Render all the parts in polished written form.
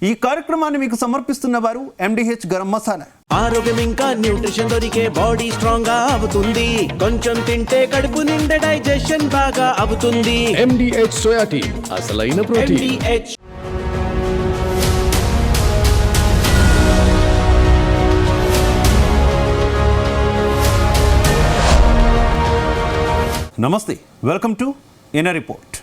ఈ కార్యక్రమాన్ని మీకు సమర్పిస్తున్న వారు MDH గరం మసాలా. ఆరోగ్యం ఇంకా న్యూట్రిషన్ దొరికే బాడీ స్ట్రాంగ్ గా అవుతుంది. కొంచెం తింటే కడుపు నిండా డైజెషన్ బాగా అవుతుంది. MDH సోయా టీ అసలైన ప్రోటీన్. MDH. నమస్తే, వెల్కమ్ టు ఇన్నర్ రిపోర్ట్.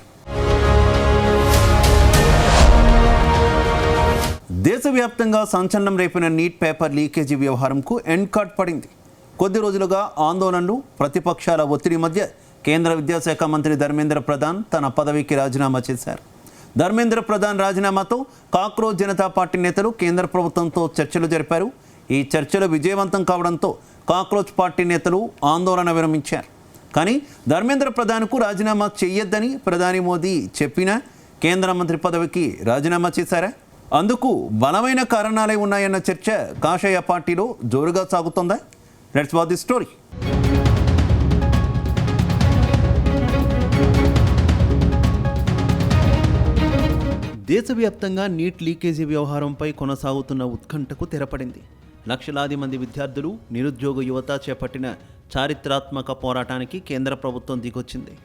దేశవ్యాప్తంగా సంచలనం రేపిన నీట్ పేపర్ లీకేజీ వ్యవహారంకు ఎండ్ కార్డ్ పడింది. కొద్ది రోజులుగా ఆందోళనలు, ప్రతిపక్షాల ఒత్తిడి మధ్య కేంద్ర విద్యాశాఖ మంత్రి ధర్మేంద్ర ప్రధాన్ తన పదవికి రాజీనామా చేశారు. ధర్మేంద్ర ప్రధాన్ రాజీనామాతో కాక్రోచ్ జనతా పార్టీ నేతలు కేంద్ర ప్రభుత్వంతో చర్చలు జరిపారు. ఈ చర్చలు విజయవంతం కావడంతో కాక్రోచ్ పార్టీ నేతలు ఆందోళన విరమించారు. కానీ ధర్మేంద్ర ప్రధాన్కు రాజీనామా చేయొద్దని ప్రధాని మోదీ చెప్పినా కేంద్ర మంత్రి పదవికి రాజీనామా చేశారా? అందుకు బలమైన కారణాలే ఉన్నాయన్న చర్చ కాషాయ పార్టీలో జోరుగా సాగుతోందా? Let's watch the story. దేశవ్యాప్తంగా నీట్ లీకేజీ వ్యవహారంపై కొనసాగుతున్న ఉత్కంఠకు తెరపడింది. లక్షలాది మంది విద్యార్థులు, నిరుద్యోగ యువత చేపట్టిన చారిత్రాత్మక పోరాటానికి కేంద్ర ప్రభుత్వం దిగొచ్చింది.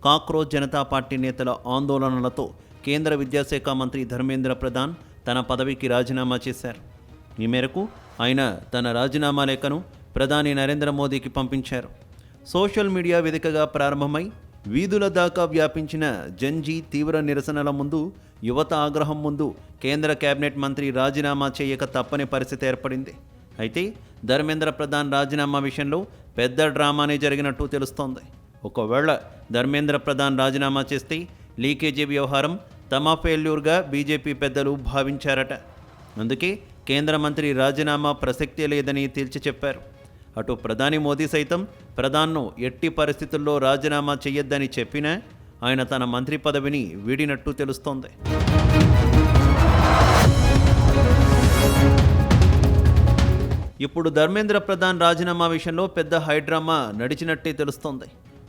కాక్రోచ్ జనతా పార్టీ నేతల ఆందోళనలతో కేంద్ర విద్యాశాఖ మంత్రి ధర్మేంద్ర ప్రధాన్ తన పదవికి రాజీనామా చేశారు. ఈ మేరకు ఆయన తన రాజీనామా లేఖను ప్రధాని నరేంద్ర మోదీకి పంపించారు. సోషల్ మీడియా వేదికగా ప్రారంభమై వీధుల దాకా వ్యాపించిన జంజీ తీవ్ర నిరసనల ముందు, యువత ఆగ్రహం ముందు కేంద్ర కేబినెట్ మంత్రి రాజీనామా చేయక తప్పని పరిస్థితి ఏర్పడింది. అయితే ధర్మేంద్ర ప్రధాన్ రాజీనామా విషయంలో పెద్ద డ్రామానే జరిగినట్టు తెలుస్తోంది. ఒకవేళ ధర్మేంద్ర ప్రధాన్ రాజీనామా చేస్తే లీకేజీ వ్యవహారం తమ ఫెయిల్యూర్గా బీజేపీ పెద్దలు భావించారట. అందుకే కేంద్ర మంత్రి రాజీనామా ప్రసక్తే లేదని తేల్చి చెప్పారు. అటు ప్రధాని మోదీ సైతం ప్రధాన్ను ఎట్టి పరిస్థితుల్లో రాజీనామా చేయొద్దని చెప్పినా ఆయన తన మంత్రి పదవిని వీడినట్టు తెలుస్తోంది. ఇప్పుడు ధర్మేంద్ర ప్రధాన్ రాజీనామా విషయంలో పెద్ద హైడ్రామా నడిచినట్టే తెలుస్తోంది.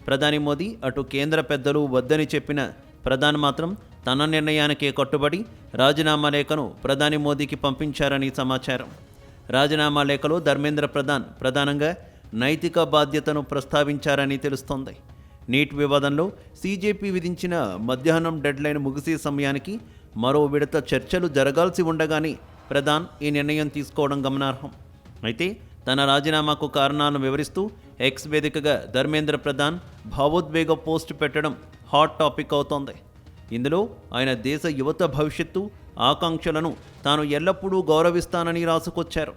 ప్రధాని మోదీ అటు కేంద్ర పెద్దలు వద్దని చెప్పిన ప్రధాన్ మాత్రం తన నిర్ణయానికే కట్టుబడి రాజీనామా లేఖను ప్రధాని మోదీకి పంపించారని సమాచారం. రాజీనామా లేఖలో ధర్మేంద్ర ప్రధాన్ ప్రధానంగా నైతిక బాధ్యతను ప్రస్తావించారని తెలుస్తోంది. నీట్ వివాదంలో సీజేపీ విధించిన మధ్యాహ్నం డెడ్లైన్ ముగిసే సమయానికి మరో విడత చర్చలు జరగాల్సి ఉండగానే ప్రధాన్ ఈ నిర్ణయం తీసుకోవడం గమనార్హం. అయితే తన రాజీనామాకు కారణాలను వివరిస్తూ ఎక్స్ వేదికగా ధర్మేంద్ర ప్రధాన్ భావోద్వేగ పోస్ట్ పెట్టడం హాట్ టాపిక్ అవుతోంది. ఇందులో ఆయన దేశ యువత భవిష్యత్తు, ఆకాంక్షలను తాను ఎల్లప్పుడూ గౌరవిస్తానని రాసుకొచ్చారు.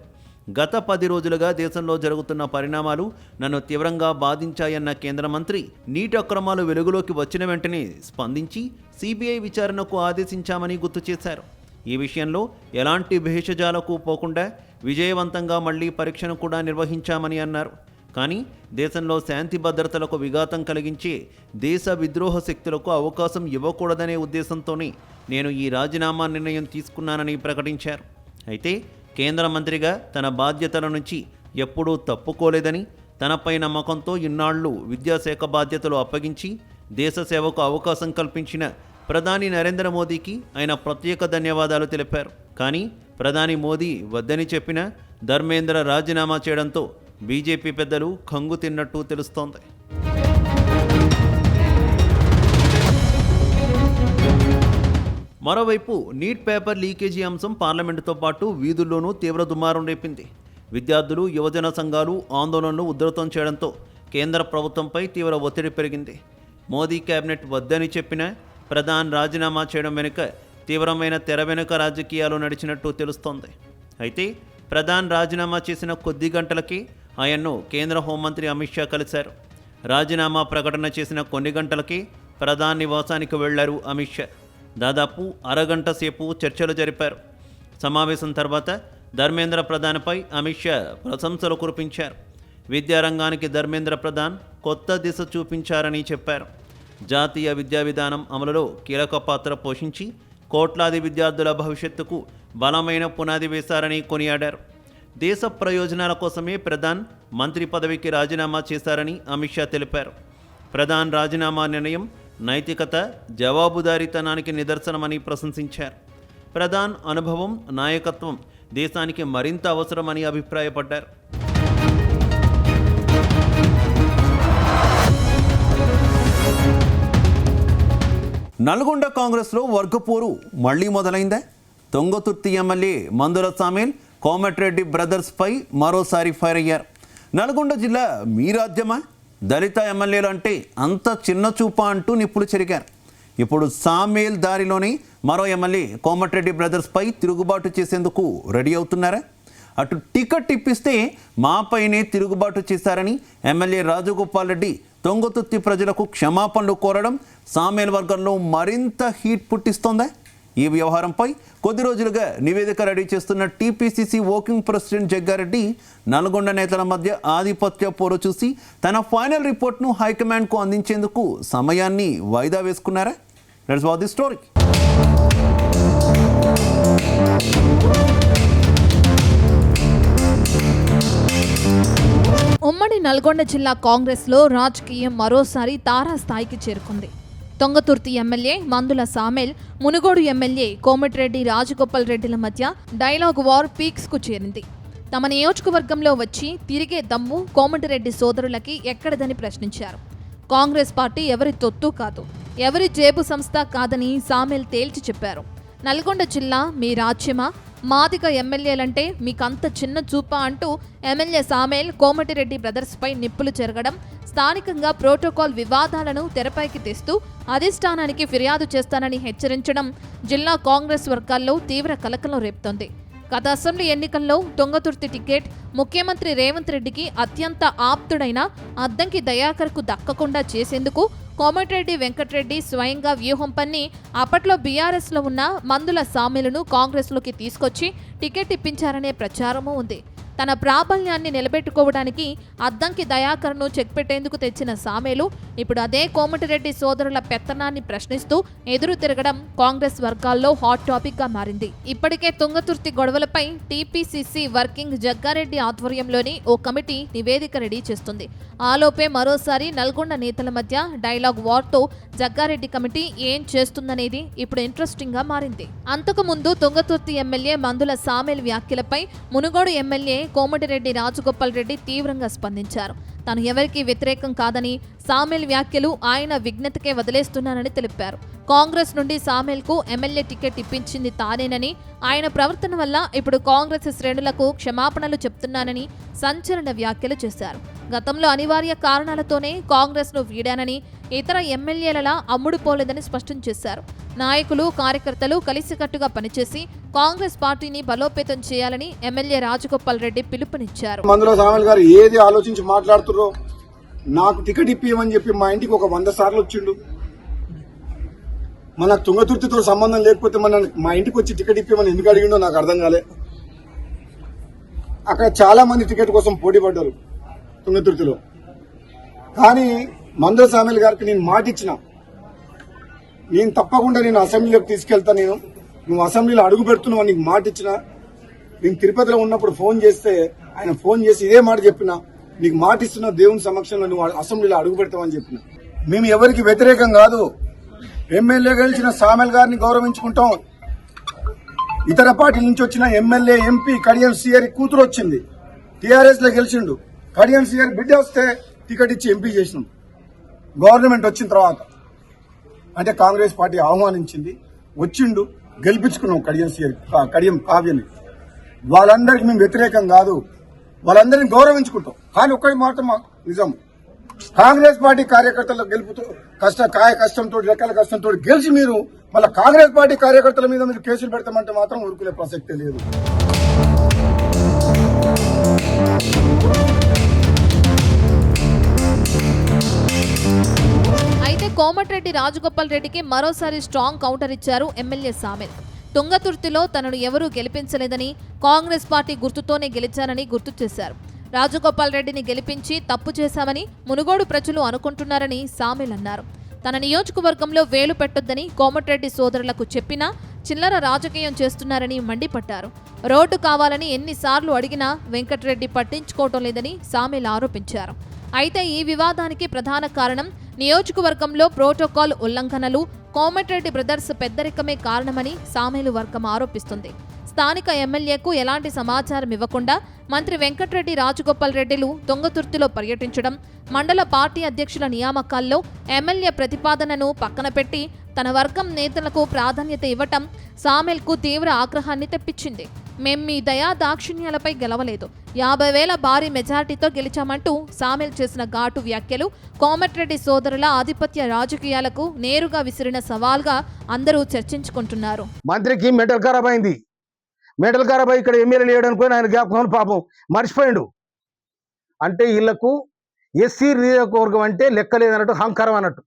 గత 10 రోజులుగా దేశంలో జరుగుతున్న పరిణామాలు నన్ను తీవ్రంగా బాధించాయన్న కేంద్ర మంత్రి నీట్ అక్రమాలు వెలుగులోకి వచ్చిన వెంటనే స్పందించి సిబిఐ విచారణకు ఆదేశించామని గుర్తు చేశారు. ఈ విషయంలో ఎలాంటి భేషజాలకు పోకుండా విజయవంతంగా మళ్లీ పరీక్షను కూడా నిర్వహించామని అన్నారు. కానీ దేశంలో శాంతి భద్రతలకు విఘాతం కలిగించే దేశ విద్రోహ శక్తులకు అవకాశం ఇవ్వకూడదనే ఉద్దేశంతోనే నేను ఈ రాజీనామా నిర్ణయం తీసుకున్నానని ప్రకటించారు. అయితే కేంద్ర మంత్రిగా తన బాధ్యతల నుంచి ఎప్పుడూ తప్పుకోలేదని, తనపై నమ్మకంతో ఇన్నాళ్లు విద్యాశాఖ బాధ్యతలు అప్పగించి దేశ సేవకు అవకాశం కల్పించిన ప్రధాని నరేంద్ర మోదీకి ఆయన ప్రత్యేక ధన్యవాదాలు తెలిపారు. కానీ ప్రధాని మోదీ వద్దని చెప్పినా ధర్మేంద్ర రాజీనామా చేయడంతో బీజేపీ పెద్దలు కంగు తిన్నట్టు తెలుస్తోంది. మరోవైపు నీట్ పేపర్ లీకేజీ అంశం పార్లమెంటుతో పాటు వీధుల్లోనూ తీవ్ర దుమారం రేపింది. విద్యార్థులు, యువజన సంఘాలు ఆందోళనలు ఉధృతం చేయడంతో కేంద్ర ప్రభుత్వంపై తీవ్ర ఒత్తిడి పెరిగింది. మోదీ కేబినెట్ వద్దని చెప్పినా ప్రధాన్ రాజీనామా చేయడం వెనుక తీవ్రమైన తెర వెనుక రాజకీయాలు నడిచినట్టు తెలుస్తోంది. అయితే ప్రధాన్ రాజీనామా చేసిన కొద్ది గంటలకే ఆయన్ను కేంద్ర హోంమంత్రి అమిత్ షా కలిశారు. రాజీనామా ప్రకటన చేసిన కొన్ని గంటలకే ప్రధాన్ నివాసానికి వెళ్లారు అమిత్ షా. దాదాపు అరగంట సేపు చర్చలు జరిపారు. సమావేశం తర్వాత ధర్మేంద్ర ప్రధాన్పై అమిత్ షా ప్రశంసలు కురిపించారు. విద్యారంగానికి ధర్మేంద్ర ప్రధాన్ కొత్త దిశ చూపించారని చెప్పారు. జాతీయ విద్యా విధానం అమలులో కీలక పాత్ర పోషించి కోట్లాది విద్యార్థుల భవిష్యత్తుకు బలమైన పునాది వేశారని కొనియాడారు. దేశ ప్రయోజనాల కోసమే ప్రధాన్ మంత్రి పదవికి రాజీనామా చేశారని అమిత్ షా తెలిపారు. ప్రధాన్ రాజీనామా నిర్ణయం నైతికత, జవాబుదారీతనానికి నిదర్శనమని ప్రశంసించారు. ప్రధాన్ అనుభవం, నాయకత్వం దేశానికి మరింత అవసరమని అభిప్రాయపడ్డారు. నల్గొండ కాంగ్రెస్లో వర్గపోరు మళ్లీ మొదలైందా? తుంగతుర్తి ఎమ్మెల్యే మందుల సామేల్ కోమటిరెడ్డి బ్రదర్స్పై మరోసారి ఫైర్ అయ్యారు. నల్గొండ జిల్లా మీ రాజ్యమా, దళిత ఎమ్మెల్యేలు అంటే అంత చిన్న చూపా అంటూ నిప్పులు చెరిగారు. ఇప్పుడు సామేల్ దారిలోనే మరో ఎమ్మెల్యే కోమటిరెడ్డి బ్రదర్స్పై తిరుగుబాటు చేసేందుకు రెడీ అవుతున్నారా? అటు టికెట్ ఇప్పిస్తే మాపైనే తిరుగుబాటు చేశారని ఎమ్మెల్యే రాజగోపాల్ రెడ్డి తుంగతుర్తి ప్రజలకు క్షమాపణలు కోరడం సామేల్ వర్గంలో మరింత హీట్ పుట్టిస్తోందా? ఈ వ్యవహారంపై కొద్ది రోజులుగా నివేదిక రెడీ చేస్తున్న TPCC working president Jaggareddy Nalgonda నేతల మధ్య ఆధిపత్య పోరు చూసి తన ఫైనల్ రిపోర్ట్ను హైకమాండ్కు అందించేందుకు సమయాన్ని వాయిదా వేసుకున్నారా? Let's watch the story. ఉమ్మడి నల్గొండ జిల్లా కాంగ్రెస్లో రాజకీయం మరోసారి తారాస్థాయికి చేరుకుంది. తుంగతుర్తి ఎమ్మెల్యే మందుల సామేల్, మునుగోడు ఎమ్మెల్యే కోమటిరెడ్డి రాజగోపాల్ రెడ్డిల మధ్య డైలాగ్ వార్ పీక్స్కు చేరింది. తమ నియోజకవర్గంలో వచ్చి తిరిగే దమ్ము కోమటిరెడ్డి సోదరులకి ఎక్కడదని ప్రశ్నించారు. కాంగ్రెస్ పార్టీ ఎవరి తొత్తు కాదు, ఎవరి జేబు సంస్థ కాదని సామేల్ తేల్చి చెప్పారు. నల్గొండ జిల్లా మీ రాజ్యమా, మాదిగ ఎమ్మెల్యేలంటే మీకంత చిన్న చూపా అంటూ ఎమ్మెల్యే సామేల్ కోమటిరెడ్డి బ్రదర్స్పై నిప్పులు చెరగడం, స్థానికంగా ప్రోటోకాల్ వివాదాలను తెరపైకి తెస్తూ అధిష్టానానికి ఫిర్యాదు చేస్తానని హెచ్చరించడం జిల్లా కాంగ్రెస్ వర్గాల్లో తీవ్ర కలకలం రేపుతోంది. గత అసెంబ్లీ ఎన్నికల్లో తుంగతుర్తి టికెట్ ముఖ్యమంత్రి రేవంత్ రెడ్డికి అత్యంత ఆప్తుడైన అద్దంకి దయాకర్కు దక్కకుండా చేసేందుకు కోమటిరెడ్డి వెంకటరెడ్డి స్వయంగా వ్యూహం పన్ని అప్పట్లో బీఆర్ఎస్లో ఉన్న మందుల సామేలును కాంగ్రెస్లోకి తీసుకొచ్చి టికెట్ ఇప్పించారనే ప్రచారమూ ఉంది. తన ప్రాబల్యాన్ని నిలబెట్టుకోవడానికి అద్దంకి దయాకర్ను చెక్ పెట్టేందుకు తెచ్చిన సామేలు ఇప్పుడు అదే కోమటిరెడ్డి సోదరుల పెత్తనాన్ని ప్రశ్నిస్తూ ఎదురు తిరగడం కాంగ్రెస్ వర్గాల్లో హాట్ టాపిక్ గా మారింది. ఇప్పటికే తుంగతుర్తి గొడవలపై టీపీసీసీ వర్కింగ్ జగ్గారెడ్డి ఆధ్వర్యంలోని ఓ కమిటీ నివేదిక రెడీ చేస్తుంది. ఆలోపే మరోసారి నల్గొండ నేతల మధ్య డైలాగ్ వార్తో జగ్గారెడ్డి కమిటీ ఏం చేస్తుందనేది ఇప్పుడు ఇంట్రెస్టింగ్ గా మారింది. అంతకు ముందు తుంగతుర్తి ఎమ్మెల్యే మందుల సామేల్ వ్యాఖ్యలపై మునుగోడు ఎమ్మెల్యే కోమటిరెడ్డి రాజగోపాల్ రెడ్డి తీవ్రంగా స్పందించారు. తాను ఎవరికీ వ్యతిరేకం కాదని, సామేల్ వ్యాఖ్యలు ఆయన విజ్ఞతకే వదిలేస్తున్నానని తెలిపారు. కాంగ్రెస్ నుండి సామేల్కు ఎమ్మెల్యే టికెట్ ఇప్పించింది తానేనని, ఆయన ప్రవర్తన వల్ల ఇప్పుడు కాంగ్రెస్ శ్రేణులకు క్షమాపణలు చెప్తున్నానని సంచలన వ్యాఖ్యలు చేశారు. గతంలో అనివార్య కారణాలతోనే కాంగ్రెస్ను వీడానని, ఇతర ఎమ్మెల్యేలలా అమ్ముడుపోలేదని స్పష్టం చేశారు. నాయకులు, కార్యకర్తలు కలిసికట్టుగా పనిచేసి కాంగ్రెస్ పార్టీని బలోపేతం చేయాలని ఎమ్మెల్యే రాజగోపాల్ రెడ్డి పిలుపునిచ్చారు. మందుల సామేల్ గారు ఏది ఆలోచించి మాట్లాడుతుర్రో, నాకు టికెట్ ఇప్పియమని చెప్పి మా ఇంటికి ఒక 100 సార్లు వచ్చిండు. మన తుంగతుర్తితో సంబంధం లేకపోతే మా ఇంటికి వచ్చి టికెట్ ఇప్పియమని ఎందుకు అడిగిండో నాకు అర్థం కాలే. అక్కడ చాలా మంది టికెట్ కోసం పోటీ పడ్డారు తుంగతుర్తిలో. కానీ మందుల సామేల్ గారికి నేను మాట ఇచ్చిన, నేను తప్పకుండా నేను అసెంబ్లీలోకి తీసుకెళ్తా, నువ్వు అసెంబ్లీలో అడుగు పెడుతున్నావు నీకు మాట ఇచ్చిన. నేను తిరుపతిలో ఉన్నప్పుడు ఫోన్ చేస్తే ఆయన ఫోన్ చేసి ఇదే మాట చెప్పిన, నీకు మాట ఇస్తున్న దేవుని సమక్షంలో నువ్వు అసెంబ్లీలో అడుగు పెడతావని చెప్పిన. మేము ఎవరికి వ్యతిరేకం కాదు, ఎమ్మెల్యే గెలిచిన సామేల్ గారిని గౌరవించుకుంటాం. ఇతర పార్టీల నుంచి వచ్చిన ఎమ్మెల్యే, ఎంపీ కడియం సీఆర్ కూతురు వచ్చింది, టీఆర్ఎస్ లో గెలిచిండు. కడియం సీఆర్ బిడ్డ వస్తే టికెట్ ఇచ్చి ఎంపీ చేసినాం. గవర్నమెంట్ వచ్చిన తర్వాత అంటే కాంగ్రెస్ పార్టీ ఆహ్వానించింది, వచ్చిండు, గెలిపించుకున్నాం కడియం కావ్యని. వాళ్ళందరికీ మేము వ్యతిరేకం కాదు, వాళ్ళందరినీ గౌరవించుకుంటాం. కానీ ఒక్కటి మాత్రం నిజం, కాంగ్రెస్ పార్టీ కార్యకర్తల గెలుపుతో కష్టంతో రకాల కష్టంతో గెలిచి మీరు మళ్ళీ కాంగ్రెస్ పార్టీ కార్యకర్తల మీద మీరు కేసులు పెడతామంటే మాత్రం ఊరుకునే ప్రసక్తే లేదు. అయితే కోమటిరెడ్డి రాజగోపాల్ రెడ్డికి మరోసారి స్ట్రాంగ్ కౌంటర్ ఇచ్చారు ఎమ్మెల్యే సామేల్. తుంగతుర్తిలో తనను ఎవరూ గెలిపించలేదని, కాంగ్రెస్ పార్టీ గుర్తుతోనే గెలిచానని గుర్తు చేశారు. రాజగోపాల్ రెడ్డిని గెలిపించి తప్పు చేశామని మునుగోడు ప్రజలు అనుకుంటున్నారని సామేల్ అన్నారు. తన నియోజకవర్గంలో వేలు పెట్టొద్దని కోమటిరెడ్డి సోదరులకు చెప్పినా చిల్లర రాజకీయం చేస్తున్నారని మండిపడ్డారు. రోడ్డు కావాలని ఎన్నిసార్లు అడిగినా వెంకటరెడ్డి పట్టించుకోవటం లేదని సామేల్ ఆరోపించారు. అయితే ఈ వివాదానికి ప్రధాన కారణం నియోజకవర్గంలో ప్రోటోకాల్ ఉల్లంఘనలు, కోమటిరెడ్డి బ్రదర్స్ పెద్దరికమే కారణమని సామేలు వర్గం ఆరోపిస్తుంది. స్థానిక ఎమ్మెల్యేకు ఎలాంటి సమాచారం ఇవ్వకుండా మంత్రి వెంకట్రెడ్డి రాజగోపాల్ రెడ్డిలు తుంగతుర్తిలో పర్యటించడం, మండల పార్టీ అధ్యక్షుల నియామకాల్లో ఎమ్మెల్యే ప్రతిపాదనను పక్కన పెట్టి తన వర్గం నేతలకు ప్రాధాన్యత ఇవ్వటం సామేల్కు తీవ్ర ఆగ్రహాన్ని తెప్పించింది. మేం మీ దయా దాక్షిణ్యాలపై గెలవలేదు, 50,000 భారీ మెజార్టీతో గెలిచామంటూ సామేల్ చేసిన ఘాటు వ్యాఖ్యలు కోమటిరెడ్డి సోదరుల ఆధిపత్య రాజకీయాలకు నేరుగా విసిరిన సవాల్గా అందరూ చర్చించుకుంటున్నారు. మంత్రికి మెటల్ ఖరాబ్ అయింది. మెటల్ ఖరాబ్ అయి ఇక్కడ ఎమ్మెల్యే లేడనుకో ఆయన జ్ఞాపకం పాపం మర్చిపోయాడు. అంటే వీళ్లకు ఎస్సీ నియోజకవర్గం అంటే లెక్కలేదన్నట్టు అహంకారం అన్నట్టు.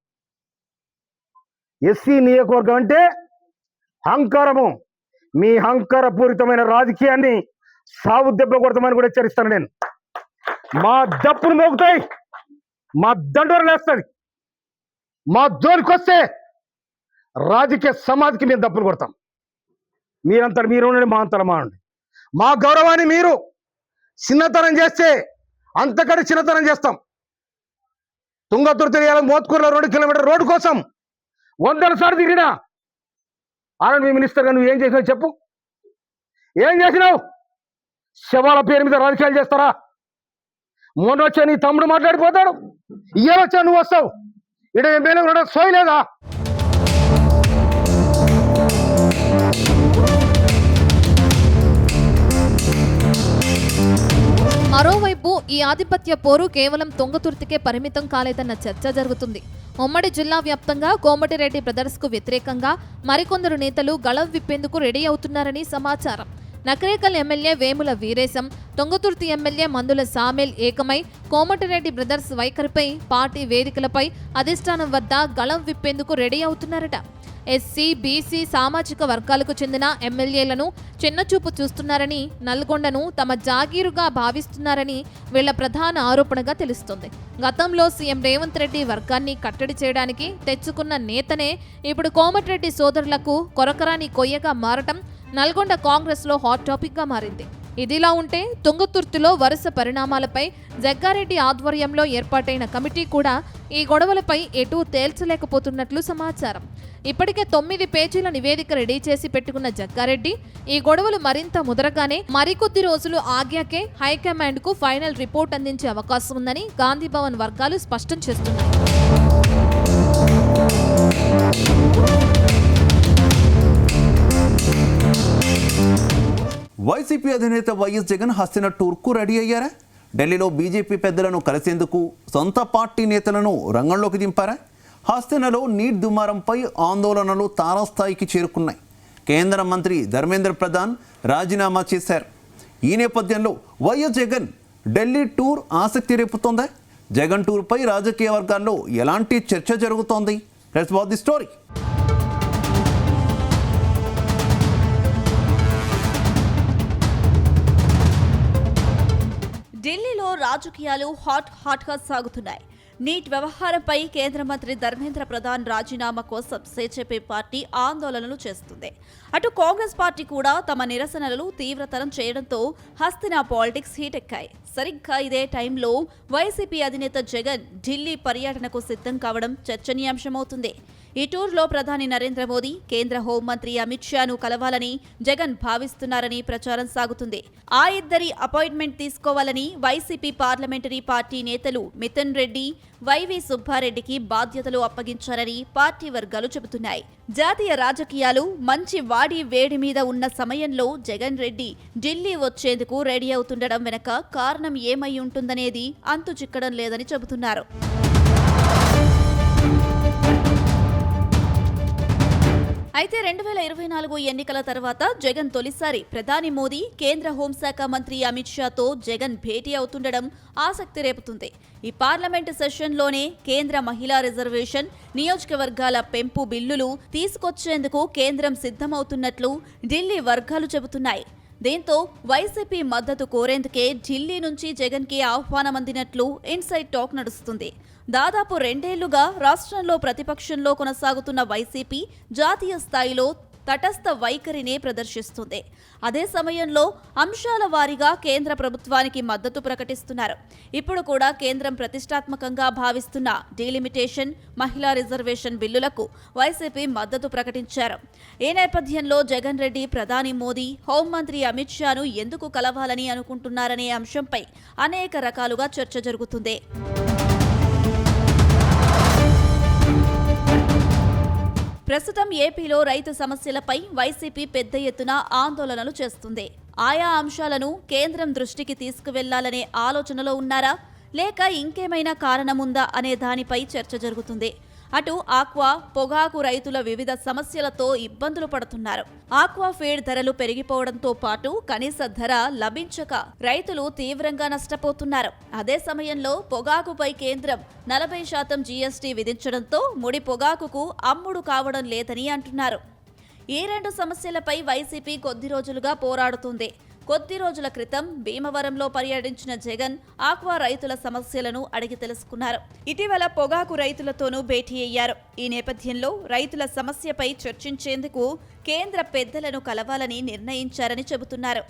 ఎస్సీ నియోజకవర్గం అంటే అహంకారము. మీ అహంకారపూరితమైన రాజకీయాన్ని సాగు దెబ్బ కొడతామని కూడా హెచ్చరిస్తాను నేను. మా దప్పులు మోగుతాయి, మా దండోరు లేస్తుంది. మా జోలికి వస్తే రాజకీయ సమాధికి మేము దప్పులు కొడతాం. మీరంతా మీరు ఉండండి, మా అంతలో మా ఉండండి. మా గౌరవాన్ని మీరు చిన్నతనం చేస్తే అంతకంటే చిన్నతనం చేస్తాం. తుంగతుర్తి మోత్కూరులో 2 కిలోమీటర్ రోడ్డు కోసం 100 సార్లు తిరిగినా ఆర్ఎండ్బి మినిస్టర్గా నువ్వు ఏం చేసినావు చెప్పు? ఏం చేసినావు? శవాల పేరు మీద రాజకీయాలు చేస్తారా? మొన్న వచ్చా నీ తమ్ముడు మాట్లాడిపోతాడు, ఇయ్యాల వచ్చా నువ్వు వస్తావు. ఇక్కడ ఎమ్మెల్యే సోయలేదా? మరోవైపు ఈ ఆధిపత్య పోరు కేవలం తుంగతుర్తికే పరిమితం కాలేదన్న చర్చ జరుగుతుంది. ఉమ్మడి జిల్లా వ్యాప్తంగా కోమటిరెడ్డి బ్రదర్స్కు వ్యతిరేకంగా మరికొందరు నేతలు గళం విప్పేందుకు రెడీ అవుతున్నారని సమాచారం. నకరేకల్ ఎమ్మెల్యే వేముల వీరేశం, తుంగతుర్తి ఎమ్మెల్యే మందుల సామేల్ ఏకమై కోమటిరెడ్డి బ్రదర్స్ వైఖరిపై పార్టీ వేదికలపై అధిష్టానం వద్ద గళం విప్పేందుకు రెడీ అవుతున్నారట. ఎస్సీ, బీసీ సామాజిక వర్గాలకు చెందిన ఎమ్మెల్యేలను చిన్నచూపు చూస్తున్నారని, నల్గొండను తమ జాగీరుగా భావిస్తున్నారని వీళ్ల ప్రధాన ఆరోపణగా తెలుస్తోంది. గతంలో సీఎం రేవంత్ రెడ్డి వర్గాన్ని కట్టడి చేయడానికి తెచ్చుకున్న నేతనే ఇప్పుడు కోమటిరెడ్డి సోదరులకు కొరకరాని కొయ్యగా మారటం నల్గొండ కాంగ్రెస్లో హాట్ టాపిక్గా మారింది. ఇదిలా ఉంటే తుంగతుర్తిలో వరుస పరిణామాలపై జగ్గారెడ్డి ఆధ్వర్యంలో ఏర్పాటైన కమిటీ కూడా ఈ గొడవలపై ఎటూ తేల్చలేకపోతున్నట్లు సమాచారం. ఇప్పటికే 9 పేజీల నివేదిక రెడీ చేసి పెట్టుకున్న జగ్గారెడ్డి ఈ గొడవలు మరింత ముదరగానే మరికొద్ది రోజులు ఆగాకే హైకమాండ్కు ఫైనల్ రిపోర్ట్ అందించే అవకాశం ఉందని గాంధీభవన్ వర్గాలు స్పష్టం చేస్తున్నాయి. వైసీపీ అధినేత వైఎస్ జగన్ హస్తిన టూర్కు రెడీ అయ్యారా? ఢిల్లీలో బీజేపీ పెద్దలను కలిసేందుకు సొంత పార్టీ నేతలను రంగంలోకి దింపారా? హస్తినలో నీట్ దుమారంపై ఆందోళనలు తారాస్థాయికి చేరుకున్నాయి. కేంద్ర మంత్రి ధర్మేంద్ర ప్రధాన్ రాజీనామా చేశారు. ఈ నేపథ్యంలో వైఎస్ జగన్ ఢిల్లీ టూర్ ఆసక్తి రేపుతోందా? జగన్ టూర్పై రాజకీయ వర్గాల్లో ఎలాంటి చర్చ జరుగుతోంది? Let's watch the story. ఢిల్లీలో రాజకీయాలు హాట్గా సాగుతున్నాయి. నీట్ వ్యవహారంపై కేంద్ర మంత్రి ధర్మేంద్ర ప్రధాన్ రాజీనామా కోసం సిజేపీ పార్టీ ఆందోళనలు చేస్తుంది. అటు కాంగ్రెస్ పార్టీ కూడా తమ నిరసనలు తీవ్రతరం చేయడంతో హస్తినా పాలిటిక్స్ హీట్ ఎక్కాయి. సరిగ్గా ఇదే టైంలో వైసీపీ అధినేత జగన్ ఢిల్లీ పర్యటనకు సిద్ధం కావడం చర్చనీయాంశమవుతుంది. ఈ టూర్లో ప్రధాని నరేంద్ర మోదీ, కేంద్ర హోంమంత్రి అమిత్ షాను కలవాలని జగన్ భావిస్తున్నారని ప్రచారం సాగుతుంది. ఆ ఇద్దరి అపాయింట్మెంట్ తీసుకోవాలని వైసీపీ పార్లమెంటరీ పార్టీ నేతలు మిథున్ రెడ్డి, వైవి సుబ్బారెడ్డికి బాధ్యతలు అప్పగించారని పార్టీ వర్గాలు చెబుతున్నాయి. జాతీయ రాజకీయాలు మంచి వాడి వేడి మీద ఉన్న సమయంలో జగన్ రెడ్డి ఢిల్లీ వచ్చేందుకు రెడీ అవుతుండడం వెనక కారణం ఏమై ఉంటుందనేది అంతు చిక్కడం లేదని చెబుతున్నారు. అయితే 2024 ఎన్నికల తర్వాత జగన్ తొలిసారి ప్రధాని మోదీ, కేంద్ర హోంశాఖ మంత్రి అమిత్ షాతో జగన్ భేటీ అవుతుండడం ఆసక్తి రేపుతుంది. ఈ పార్లమెంటు సెషన్లోనే కేంద్ర మహిళా రిజర్వేషన్, నియోజకవర్గాల పెంపు బిల్లులు తీసుకొచ్చేందుకు కేంద్రం సిద్ధమవుతున్నట్లు ఢిల్లీ వర్గాలు చెబుతున్నాయి. దీంతో వైసీపీ మద్దతు కోరేందుకే ఢిల్లీ నుంచి జగన్కి ఆహ్వానం అందినట్లు ఇన్సైడ్ టాక్ నడుస్తుంది. దాదాపు 2 ఏళ్లుగా రాష్ట్రంలో ప్రతిపక్షంలో కొనసాగుతున్న వైసీపీ జాతీయ స్థాయిలో తటస్థ వైఖరినే ప్రదర్శిస్తుంది. అదే సమయంలో అంశాల వారీగా కేంద్ర ప్రభుత్వానికి మద్దతు ప్రకటిస్తున్నారు. ఇప్పుడు కూడా కేంద్రం ప్రతిష్టాత్మకంగా భావిస్తున్న డీలిమిటేషన్, మహిళా రిజర్వేషన్ బిల్లులకు వైసీపీ మద్దతు ప్రకటించారు. ఈ నేపథ్యంలో జగన్ రెడ్డి ప్రధాని మోదీ, హోంమంత్రి అమిత్ షాను ఎందుకు కలవాలని అనుకుంటున్నారనే అంశంపై అనేక రకాలుగా చర్చ జరుగుతుంది. ప్రస్తుతం ఏపీలో రైతు సమస్యలపై వైసీపీ పెద్ద ఎత్తున ఆందోళనలు చేస్తుంది. ఆయా అంశాలను కేంద్రం దృష్టికి తీసుకువెళ్లాలనే ఆలోచనలో ఉన్నారా, లేక ఇంకేమైనా కారణముందా అనే దానిపై చర్చ జరుగుతుంది. అటు ఆక్వా, పొగాకు రైతుల వివిధ సమస్యలతో ఇబ్బందులు పడుతున్నారు. ఆక్వా ఫీడ్ ధరలు పెరిగిపోవడంతో పాటు కనీస ధర లభించక రైతులు తీవ్రంగా నష్టపోతున్నారు. అదే సమయంలో పొగాకుపై కేంద్రం 40% జీఎస్టీ విధించడంతో ముడి పొగాకుకు అమ్ముడు కావడం లేదని అంటున్నారు. ఈ రెండు సమస్యలపై వైసీపీ కొద్ది రోజులుగా పోరాడుతుంది. కొద్ది రోజుల క్రితం భీమవరంలో పర్యటించిన జగన్ ఆక్వా రైతుల సమస్యలను అడిగి తెలుసుకున్నారు. ఇటీవల పొగాకు రైతులతోనూ భేటీ అయ్యారు. ఈ నేపథ్యంలో రైతుల సమస్యపై చర్చించేందుకు కేంద్ర పెద్దలను కలవాలని నిర్ణయించారని చెబుతున్నారు.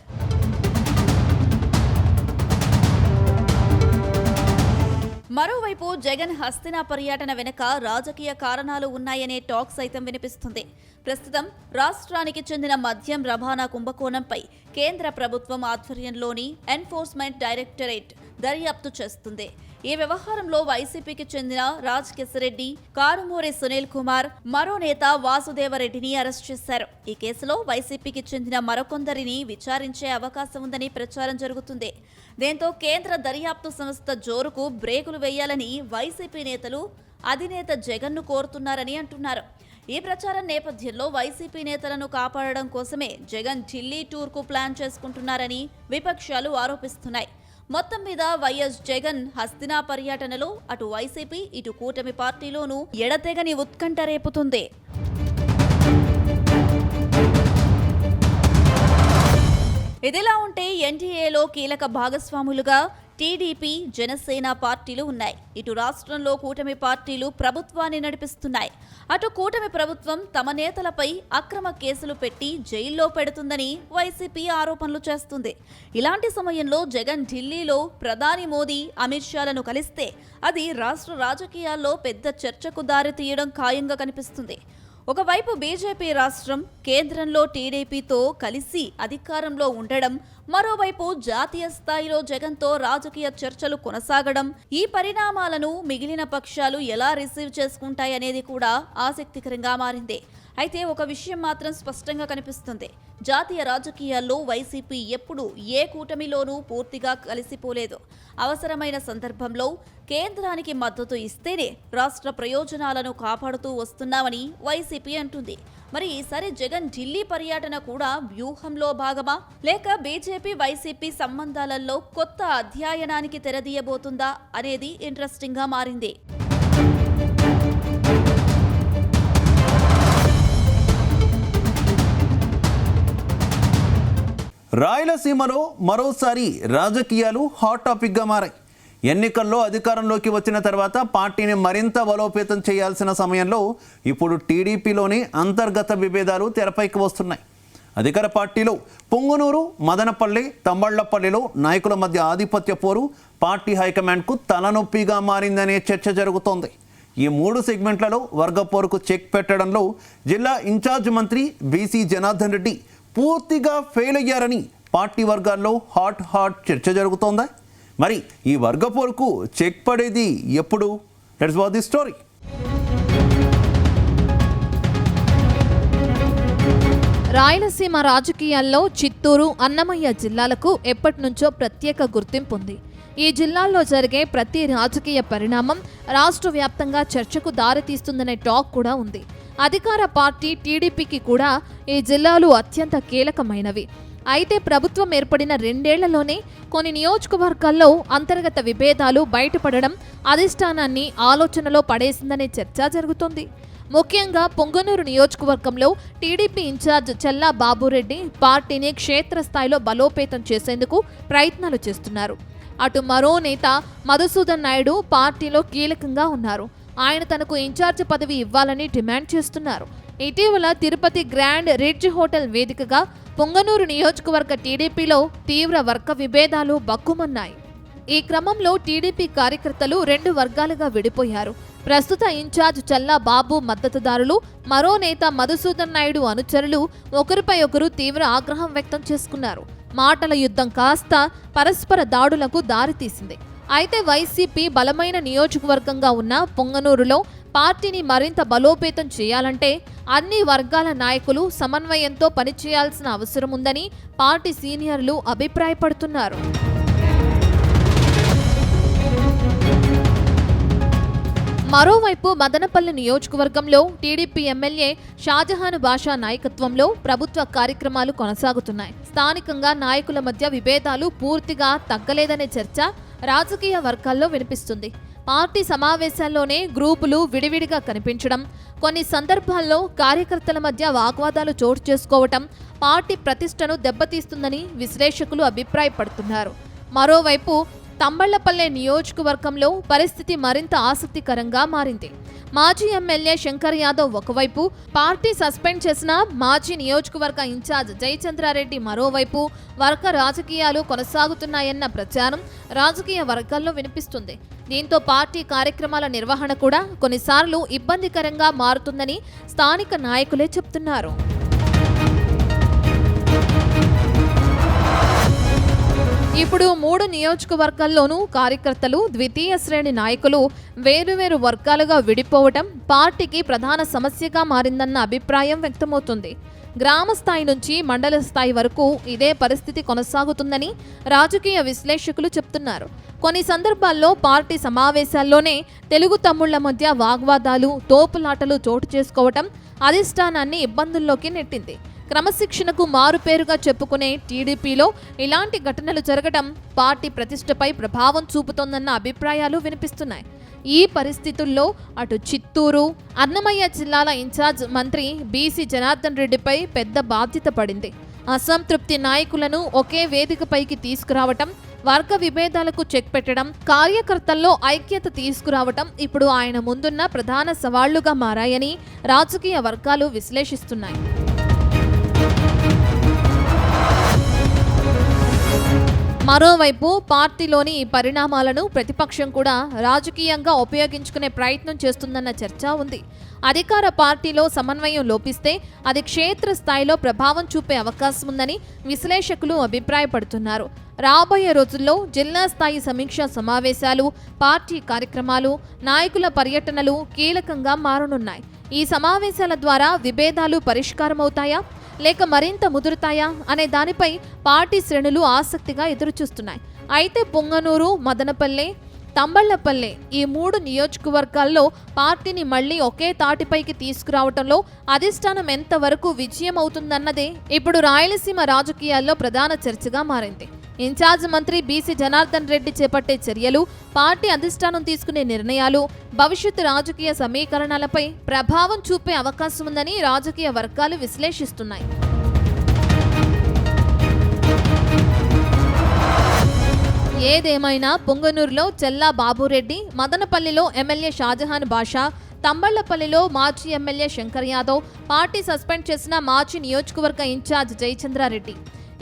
మరోవైపు జగన్ హస్తినా పర్యటన వెనుక రాజకీయ కారణాలు ఉన్నాయనే టాక్ సైతం వినిపిస్తుంది. ప్రస్తుతం రాష్ట్రానికి చెందిన మద్యం రవాణా కుంభకోణంపై కేంద్ర ప్రభుత్వం ఆధ్వర్యంలోని ఎన్ఫోర్స్మెంట్ డైరెక్టరేట్ దర్యాప్తు చేస్తుంది. ఈ వ్యవహారంలో వైసీపీకి చెందిన రాజ్ కెసిరెడ్డి, కారుమూరి సునీల్ కుమార్, మరో నేత వాసుదేవరెడ్డిని అరెస్ట్ చేశారు. ఈ కేసులో వైసీపీకి చెందిన మరికొందరిని విచారించే అవకాశం ఉందని ప్రచారం జరుగుతుంది. దీంతో కేంద్ర దర్యాప్తు సంస్థ జోరుకు బ్రేకులు వేయాలని వైసీపీ నేతలు అధినేత జగన్ను కోరుతున్నారని అంటున్నారు. ఈ ప్రచారం నేపథ్యంలో వైసీపీ నేతలను కాపాడడం కోసమే జగన్ ఢిల్లీ టూర్కు ప్లాన్ చేసుకుంటున్నారని విపక్షాలు ఆరోపిస్తున్నాయి. మొత్తం మీద వైఎస్ జగన్ హస్తినా పర్యటనలో అటు వైసీపీ, ఇటు కూటమి పార్టీలోనూ ఎడతెగని ఉత్కంఠ రేపుతుంది. ఇదిలా ఉంటే ఎన్డీఏలో కీలక భాగస్వాములుగా టీడీపీ, జనసేన పార్టీలు ఉన్నాయి. ఇటు రాష్ట్రంలో కూటమి పార్టీలు ప్రభుత్వాన్ని నడిపిస్తున్నాయి. అటు కూటమి ప్రభుత్వం తమ నేతలపై అక్రమ కేసులు పెట్టి జైల్లో పెడుతుందని వైసీపీ ఆరోపణలు చేస్తుంది. ఇలాంటి సమయంలో జగన్ ఢిల్లీలో ప్రధాని మోదీ, అమిత్ షాలను కలిస్తే అది రాష్ట్ర రాజకీయాల్లో పెద్ద చర్చకు దారితీయడం ఖాయంగా కనిపిస్తుంది. ఒకవైపు బీజేపీ రాష్ట్రం, కేంద్రంలో టీడీపీతో కలిసి అధికారంలో ఉండడం, మరోవైపు జాతీయ స్థాయిలో జగన్తో రాజకీయ చర్చలు కొనసాగడం. ఈ పరిణామాలను మిగిలిన పక్షాలు ఎలా రిసీవ్ చేసుకుంటాయనేది కూడా ఆసక్తికరంగా మారింది. అయితే ఒక విషయం మాత్రం స్పష్టంగా కనిపిస్తుంది. జాతీయ రాజకీయాల్లో వైసీపీ ఎప్పుడూ ఏ కూటమిలోనూ పూర్తిగా కలిసిపోలేదు. అవసరమైన సందర్భంలో కేంద్రానికి మద్దతు ఇస్తేనే రాష్ట్ర ప్రయోజనాలను కాపాడుతూ వస్తున్నామని వైసీపీ అంటుంది. మరి ఈసారి జగన్ ఢిల్లీ పర్యటన కూడా వ్యూహంలో భాగమా, లేక బీజేపీ వైసీపీ సంబంధాలలో కొత్త అధ్యాయనానికి తెరదీయబోతుందా అనేది ఇంట్రెస్టింగ్ గా మారింది. రాయలసీమలో మరోసారి రాజకీయాలు హాట్ టాపిక్గా మారాయి. ఎన్నికల్లో అధికారంలోకి వచ్చిన తర్వాత పార్టీని మరింత బలోపేతం చేయాల్సిన సమయంలో ఇప్పుడు టీడీపీలోని అంతర్గత విభేదాలు తెరపైకి వస్తున్నాయి. అధికార పార్టీలో పొంగునూరు, మదనపల్లి, తమ్మళ్లపల్లిలో నాయకుల మధ్య ఆధిపత్య పోరు పార్టీ హైకమాండ్కు తలనొప్పిగా మారిందనే చర్చ జరుగుతోంది. ఈ 3 సెగ్మెంట్లలో వర్గపోరుకు చెక్ పెట్టడంలో జిల్లా ఇన్ఛార్జ్ మంత్రి బీసీ జనార్దన్ రెడ్డి పూర్తిగా ఫెయిల్ అయ్యారని పార్టీ వర్గాల్లో హాట్ చర్చ జరుగుతోందా? మరి ఈ వర్గపోరుకు చెక్ పడేది ఎప్పుడు? Let's watch the story. Rayalaseema రాజకీయాల్లో చిత్తూరు, అన్నమయ్య జిల్లాలకు ఎప్పటినుంచో ప్రత్యేక గుర్తింపు ఉంది. ఈ జిల్లాల్లో జరిగే ప్రతి రాజకీయ పరిణామం రాష్ట్ర వ్యాప్తంగా చర్చకు దారితీస్తుందనే టాక్ కూడా ఉంది. అధికార పార్టీ టీడీపీకి కూడా ఈ జిల్లాలు అత్యంత కీలకమైనవి. అయితే ప్రభుత్వం ఏర్పడిన 2 ఏళ్లలోనే కొన్ని నియోజకవర్గాల్లో అంతర్గత విభేదాలు బయటపడడం అధిష్టానాన్ని ఆలోచనలో పడేసిందనే చర్చ జరుగుతోంది. ముఖ్యంగా పొంగనూరు నియోజకవర్గంలో టీడీపీ ఇన్ఛార్జ్ చెల్లా బాబురెడ్డి పార్టీని క్షేత్రస్థాయిలో బలోపేతం చేసేందుకు ప్రయత్నాలు చేస్తున్నారు. అటు మరో నేత మధుసూదన్ నాయుడు పార్టీలో కీలకంగా ఉన్నారు. ఆయన తనకు ఇన్ఛార్జ్ పదవి ఇవ్వాలని డిమాండ్ చేస్తున్నారు. ఇటీవల తిరుపతి గ్రాండ్ రిడ్జ్ హోటల్ వేదికగా పొంగనూరు నియోజకవర్గ టీడీపీలో తీవ్ర వర్గ విభేదాలు బక్కుమన్నాయి. ఈ క్రమంలో టీడీపీ కార్యకర్తలు 2 వర్గాలుగా విడిపోయారు. ప్రస్తుత ఇన్ఛార్జ్ చల్లా బాబు మద్దతుదారులు, మరో నేత మధుసూదన్ నాయుడు అనుచరులు ఒకరిపై ఒకరు తీవ్ర ఆగ్రహం వ్యక్తం చేసుకున్నారు. మాటల యుద్ధం కాస్త పరస్పర దాడులకు దారితీసింది. అయితే వైసీపీ బలమైన నియోజకవర్గంగా ఉన్న పొంగనూరులో పార్టీని మరింత బలోపేతం చేయాలంటే అన్ని వర్గాల నాయకులు సమన్వయంతో పనిచేయాల్సిన అవసరం ఉందని పార్టీ సీనియర్లు అభిప్రాయపడుతున్నారు. మరోవైపు మదనపల్లి నియోజకవర్గంలో టీడీపీ ఎమ్మెల్యే షాజహాన్ బాషా నాయకత్వంలో ప్రభుత్వ కార్యక్రమాలు కొనసాగుతున్నాయి. స్థానికంగా నాయకుల మధ్య విభేదాలు పూర్తిగా తగ్గలేదనే చర్చ రాజకీయ వర్గాల్లో వినిపిస్తుంది. పార్టీ సమావేశాల్లోనే గ్రూపులు విడివిడిగా కనిపించడం, కొన్ని సందర్భాల్లో కార్యకర్తల మధ్య వాగ్వాదాలు చోటు చేసుకోవటం పార్టీ ప్రతిష్టను దెబ్బతీస్తుందని విశ్లేషకులు అభిప్రాయపడుతున్నారు. మరోవైపు తంబళ్లపల్లె నియోజకవర్గంలో పరిస్థితి మరింత ఆసక్తికరంగా మారింది. మాజీ ఎమ్మెల్యే శంకర్ యాదవ్ ఒకవైపు, పార్టీ సస్పెండ్ చేసిన మాజీ నియోజకవర్గ ఇన్ఛార్జ్ జయచంద్రారెడ్డి మరోవైపు వర్గ రాజకీయాలు కొనసాగుతున్నాయన్న ప్రచారం రాజకీయ వర్గాల్లో వినిపిస్తుంది. దీంతో పార్టీ కార్యక్రమాల నిర్వహణ కూడా కొన్నిసార్లు ఇబ్బందికరంగా మారుతుందని స్థానిక నాయకులే చెప్తున్నారు. ఇప్పుడు 3 నియోజకవర్గాల్లోనూ కార్యకర్తలు, ద్వితీయ శ్రేణి నాయకులు వేరువేరు వర్గాలుగా విడిపోవటం పార్టీకి ప్రధాన సమస్యగా మారిందన్న అభిప్రాయం వ్యక్తమవుతుంది. గ్రామ స్థాయి నుంచి మండల స్థాయి వరకు ఇదే పరిస్థితి కొనసాగుతుందని రాజకీయ విశ్లేషకులు చెప్తున్నారు. కొన్ని సందర్భాల్లో పార్టీ సమావేశాల్లోనే తెలుగు తమ్ముళ్ల మధ్య వాగ్వాదాలు, తోపులాటలు చోటు చేసుకోవటం అధిష్టానాన్ని ఇబ్బందుల్లోకి నెట్టింది. క్రమశిక్షణకు మారుపేరుగా చెప్పుకునే టీడీపీలో ఇలాంటి ఘటనలు జరగడం పార్టీ ప్రతిష్టపై ప్రభావం చూపుతోందన్న అభిప్రాయాలు వినిపిస్తున్నాయి. ఈ పరిస్థితుల్లో అటు చిత్తూరు, అన్నమయ్య జిల్లాల ఇన్ఛార్జ్ మంత్రి బీసీ జనార్దన్ రెడ్డిపై పెద్ద బాధ్యత పడింది. అసంతృప్తి నాయకులను ఒకే వేదికపైకి తీసుకురావటం, వర్గ విభేదాలకు చెక్ పెట్టడం, కార్యకర్తల్లో ఐక్యత తీసుకురావటం ఇప్పుడు ఆయన ముందున్న ప్రధాన సవాళ్లుగా మారాయని రాజకీయ వర్గాలు విశ్లేషిస్తున్నాయి. మరోవైపు పార్టీలోని ఈ పరిణామాలను ప్రతిపక్షం కూడా రాజకీయంగా ఉపయోగించుకునే ప్రయత్నం చేస్తుందన్న చర్చ ఉంది. అధికార పార్టీలో సమన్వయం లోపిస్తే అది క్షేత్రస్థాయిలో ప్రభావం చూపే అవకాశం ఉందని విశ్లేషకులు అభిప్రాయపడుతున్నారు. రాబోయే రోజుల్లో జిల్లా స్థాయి సమీక్షా సమావేశాలు, పార్టీ కార్యక్రమాలు, నాయకుల పర్యటనలు కీలకంగా మారనున్నాయి. ఈ సమావేశాల ద్వారా విభేదాలు పరిష్కారమవుతాయా లేక మరింత ముదురుతాయా అనే దానిపై పార్టీ శ్రేణులు ఆసక్తిగా ఎదురుచూస్తున్నాయి. అయితే పొంగనూరు, మదనపల్లె, తంబళ్లపల్లె ఈ 3 నియోజకవర్గాల్లో పార్టీని మళ్లీ ఒకే తాటిపైకి తీసుకురావడంలో అధిష్టానం ఎంతవరకు విజయం అవుతుందన్నదే ఇప్పుడు రాయలసీమ రాజకీయాల్లో ప్రధాన చర్చగా మారింది. ఇన్ఛార్జ్ మంత్రి బీసీ జనార్దన్ రెడ్డి చేపట్టే చర్యలు, పార్టీ అధిష్టానం తీసుకునే నిర్ణయాలు భవిష్యత్తు రాజకీయ సమీకరణాలపై ప్రభావం చూపే అవకాశం ఉందని రాజకీయ వర్గాలు విశ్లేషిస్తున్నాయి. ఏదేమైనా పొంగనూరులో చెల్లా బాబురెడ్డి, మదనపల్లిలో ఎమ్మెల్యే షాజహాన్ బాషా, తంబళ్లపల్లిలో మాజీ MLA Shankar Yadav, party suspend చేసిన మాజీ నియోజకవర్గ ఇన్ఛార్జ్ జయచంద్రారెడ్డి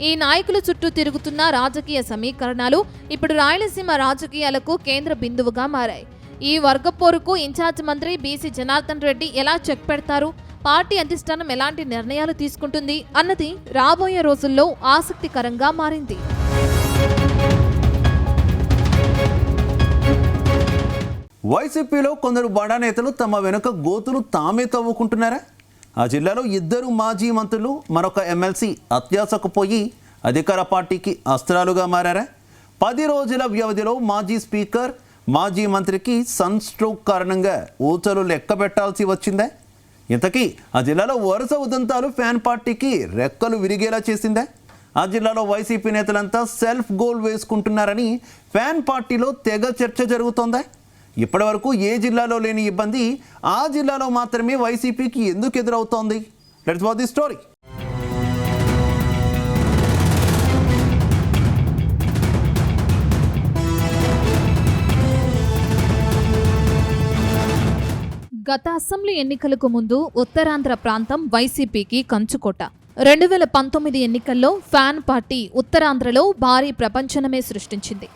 ఈ నాయకులు చుట్టూ తిరుగుతున్న రాజకీయ సమీకరణాలు ఇప్పుడు రాయలసీమ రాజకీయాలకు కేంద్ర బిందువుగా మారాయి. ఈ వర్గపోరుకు ఇన్ఛార్జ్ మంత్రి బీసీ జనార్దన్ రెడ్డి ఎలా చెక్ పెడతారు, పార్టీ అధిష్టానం ఎలాంటి నిర్ణయాలు తీసుకుంటుంది అన్నది రాబోయే రోజుల్లో ఆసక్తికరంగా మారింది. వైసీపీలో కొందరు బడా నేతలు తమ వెనుక గోతులు తామే తవ్వుకుంటున్నారా? ఆ జిల్లాలో 2 మాజీ మంత్రులు, మరొక ఎమ్మెల్సీ అత్యాశకు పోయి అధికార పార్టీకి అస్త్రాలుగా మారారా? 10 రోజుల వ్యవధిలో మాజీ స్పీకర్, మాజీ మంత్రికి సన్ స్ట్రోక్ కారణంగా ఊచలు లెక్క పెట్టాల్సి వచ్చిందా? ఇంతకీ ఆ జిల్లాలో వరుస ఉదంతాలు ఫ్యాన్ పార్టీకి రెక్కలు విరిగేలా చేసిందా? ఆ జిల్లాలో వైసీపీ నేతలంతా సెల్ఫ్ గోల్ వేసుకుంటున్నారని ఫ్యాన్ పార్టీలో తెగ చర్చ జరుగుతోందా? ఇప్పటి వరకు ఏ జిల్లాలో లేని ఇబ్బంది ఆ జిల్లాలో మాత్రమే వైసీపీకి ఎందుకు ఎదురవుతోంది? Let's watch the story. గత అసెంబ్లీ ఎన్నికలకు ముందు ఉత్తరాంధ్ర ప్రాంతం వైసీపీకి కంచుకోట. 2019 ఎన్నికల్లో ఫ్యాన్ పార్టీ ఉత్తరాంధ్రలో భారీ ప్రపంచనమే సృష్టించింది.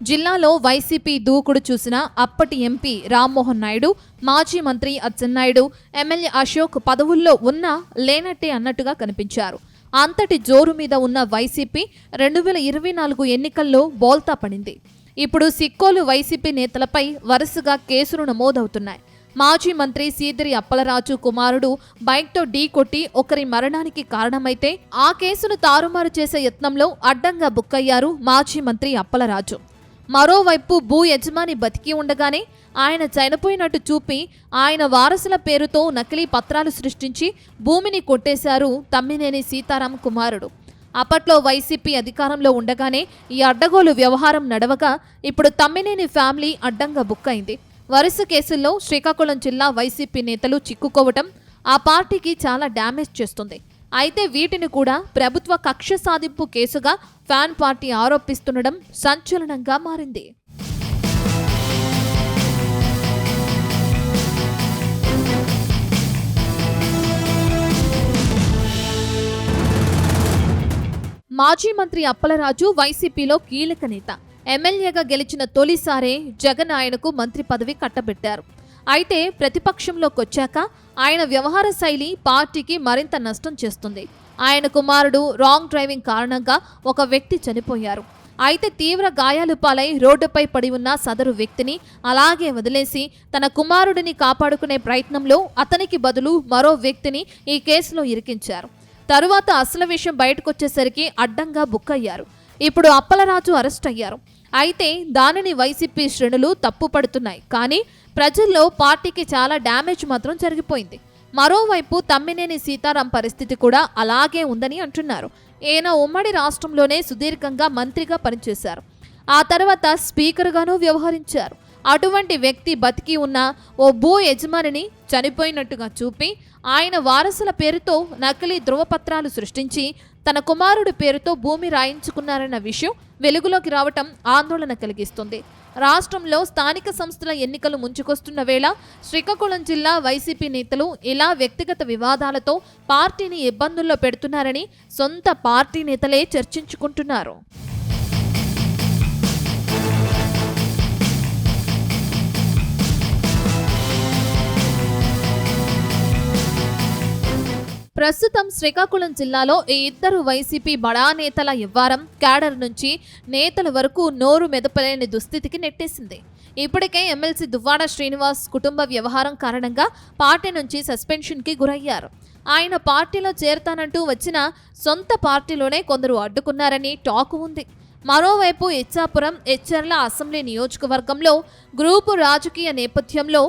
జిల్లాలో వైసీపీ దూకుడు చూసిన అప్పటి ఎంపీ రామ్మోహన్ నాయుడు, మాజీ మంత్రి అచ్చెన్నాయుడు, ఎమ్మెల్యే అశోక్ పదవుల్లో ఉన్నా లేనట్టే అన్నట్టుగా కనిపించారు. అంతటి జోరు మీద ఉన్న వైసీపీ 2024 ఎన్నికల్లో బోల్తా పడింది. ఇప్పుడు సిక్కోలు వైసీపీ నేతలపై వరుసగా కేసులు నమోదవుతున్నాయి. మాజీ మంత్రి సీదిరి అప్పలరాజు కుమారుడు బైక్తో ఢీకొట్టి ఒకరి మరణానికి కారణమైతే ఆ కేసును తారుమారు చేసే యత్నంలో అడ్డంగా బుక్కయ్యారు మాజీ మంత్రి అప్పలరాజు. మరోవైపు భూ యజమాని బతికి ఉండగానే ఆయన చనిపోయినట్టు చూపి ఆయన వారసుల పేరుతో నకిలీ పత్రాలు సృష్టించి భూమిని కొట్టేశారు తమ్మినేని సీతారాం కుమారుడు. అప్పట్లో వైసీపీ అధికారంలో ఉండగానే ఈ అడ్డగోలు వ్యవహారం నడవగా ఇప్పుడు తమ్మినేని ఫ్యామిలీ అడ్డంగా బుక్కైంది. వరుస కేసుల్లో శ్రీకాకుళం జిల్లా వైసీపీ నేతలు చిక్కుకోవటం ఆ పార్టీకి చాలా డ్యామేజ్ చేస్తుంది. అయితే వీటిని కూడా ప్రభుత్వ కక్ష సాధింపు కేసుగా ఫ్యాన్ పార్టీ ఆరోపిస్తుండడం సంచలనంగా మారింది. మాజీ మంత్రి అప్పలరాజు వైసీపీలో కీలక నేత. ఎమ్మెల్యేగా గెలిచిన తొలిసారే జగన్ ఆయనకు మంత్రి పదవి కట్టబెట్టారు. అయితే ప్రతిపక్షంలోకొచ్చాక ఆయన వ్యవహార శైలి పార్టీకి మరింత నష్టం చేస్తుంది. ఆయన కుమారుడు రాంగ్ డ్రైవింగ్ కారణంగా ఒక వ్యక్తి చనిపోయారు. అయితే తీవ్ర గాయాలు పాలై రోడ్డుపై పడి ఉన్న సదరు వ్యక్తిని అలాగే వదిలేసి తన కుమారుడిని కాపాడుకునే ప్రయత్నంలో అతనికి బదులు మరో వ్యక్తిని ఈ కేసులో ఇరికించారు. తరువాత అసలు విషయం బయటకొచ్చేసరికి అడ్డంగా బుక్కయ్యారు. ఇప్పుడు అప్పలరాజు అరెస్ట్ అయ్యారు. అయితే దానిని వైసీపీ శ్రేణులు తప్పుపడుతున్నాయి. కానీ ప్రజల్లో పార్టీకి చాలా డ్యామేజ్ మాత్రం జరిగిపోయింది. మరోవైపు తమ్మినేని సీతారాం పరిస్థితి కూడా అలాగే ఉందని అంటున్నారు. ఈయన ఉమ్మడి రాష్ట్రంలోనే సుదీర్ఘంగా మంత్రిగా పనిచేశారు. ఆ తర్వాత స్పీకర్గానూ వ్యవహరించారు. అటువంటి వ్యక్తి బతికి ఉన్న ఓ భూ యజమానిని చనిపోయినట్టుగా చూపి ఆయన వారసుల పేరుతో నకిలీ ధృవపత్రాలు సృష్టించి తన కుమారుడి పేరుతో భూమి రాయించుకున్నారన్న విషయం వెలుగులోకి రావటం ఆందోళన కలిగిస్తుంది. రాష్ట్రంలో స్థానిక సంస్థల ఎన్నికలు ముంచుకొస్తున్న వేళ శ్రీకాకుళం జిల్లా వైసీపీ నేతలు ఇలా వ్యక్తిగత వివాదాలతో పార్టీని ఇబ్బందుల్లో పెడుతున్నారని సొంత పార్టీ నేతలే చర్చించుకుంటున్నారు. ప్రస్తుతం శ్రీకాకుళం జిల్లాలో ఈ ఇద్దరు వైసీపీ బడా నేతల వ్యవహారం క్యాడర్ నుంచి నేతల వరకు నోరు మెదపలేని దుస్థితికి నెట్టేసింది. ఇప్పటికే ఎమ్మెల్సీ దువ్వాడ శ్రీనివాస్ కుటుంబ వ్యవహారం కారణంగా పార్టీ నుంచి సస్పెన్షన్కి గురయ్యారు. ఆయన పార్టీలో చేరతానంటూ వచ్చిన సొంత పార్టీలోనే కొందరు అడ్డుకున్నారని టాక్ ఉంది. మరోవైపు ఇచ్చాపురం, ఎచ్చెర్ల అసెంబ్లీ నియోజకవర్గంలో గ్రూపు రాజకీయ నేపథ్యంలో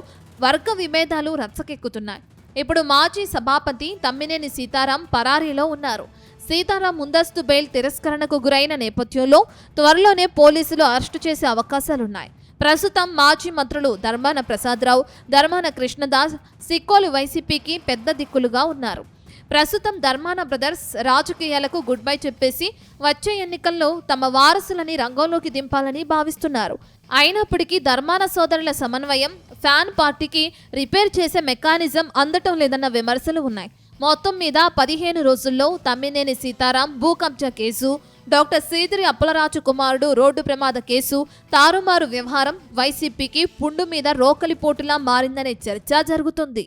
వర్గ విభేదాలు రచ్చకెక్కుతున్నాయి. ఇప్పుడు మాజీ సభాపతి తమ్మినేని సీతారాం పరారీలో ఉన్నారు. సీతారాం ముందస్తు బెయిల్ తిరస్కరణకు గురైన నేపథ్యంలో త్వరలోనే పోలీసులు అరెస్టు చేసే అవకాశాలున్నాయి. ప్రస్తుతం మాజీ మంత్రులు ధర్మాన ప్రసాదరావు, ధర్మాన కృష్ణదాస్ సిక్కోలు వైసీపీకి పెద్ద దిక్కులుగా ఉన్నారు. ప్రస్తుతం ధర్మాన బ్రదర్స్ రాజకీయాలకు గుడ్ బై చెప్పేసి వచ్చే ఎన్నికల్లో తమ వారసులని రంగంలోకి దింపాలని భావిస్తున్నారు. అయినప్పటికీ ధర్మాన సోదరుల సమన్వయం ఫ్యాన్ పార్టీకి రిపేర్ చేసే మెకానిజం అందటం లేదన్న విమర్శలు ఉన్నాయి. మొత్తం మీద 15 రోజుల్లో తమ్మినేని సీతారాం భూ కబ్జా కేసు, డాక్టర్ సీదిరి అప్పలరాజు కుమారుడు రోడ్డు ప్రమాద కేసు, తారుమారు వ్యవహారం వైసీపీకి పుండు మీద రోకలి పోటులా మారిందనే చర్చ జరుగుతుంది.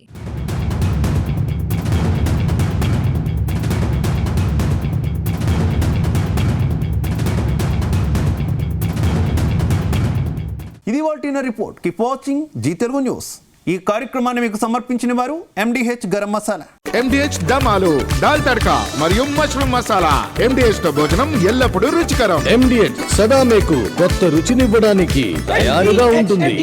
ఇది వాల్టీన report. Keep watching Zee Telugu news. ఈ కార్యక్రమాన్ని మీకు సమర్పించిన వారు MDH గరం మసాలా, MDH దమాలు, దాల్ తడకా మరియు మష్రూమ్ మసాలా. MDH తో భోజనం ఎల్లప్పుడూ రుచికరం. MDH సదా మీకు కొత్త రుచినివ్వడానికి తయారుగా ఉంటుంది.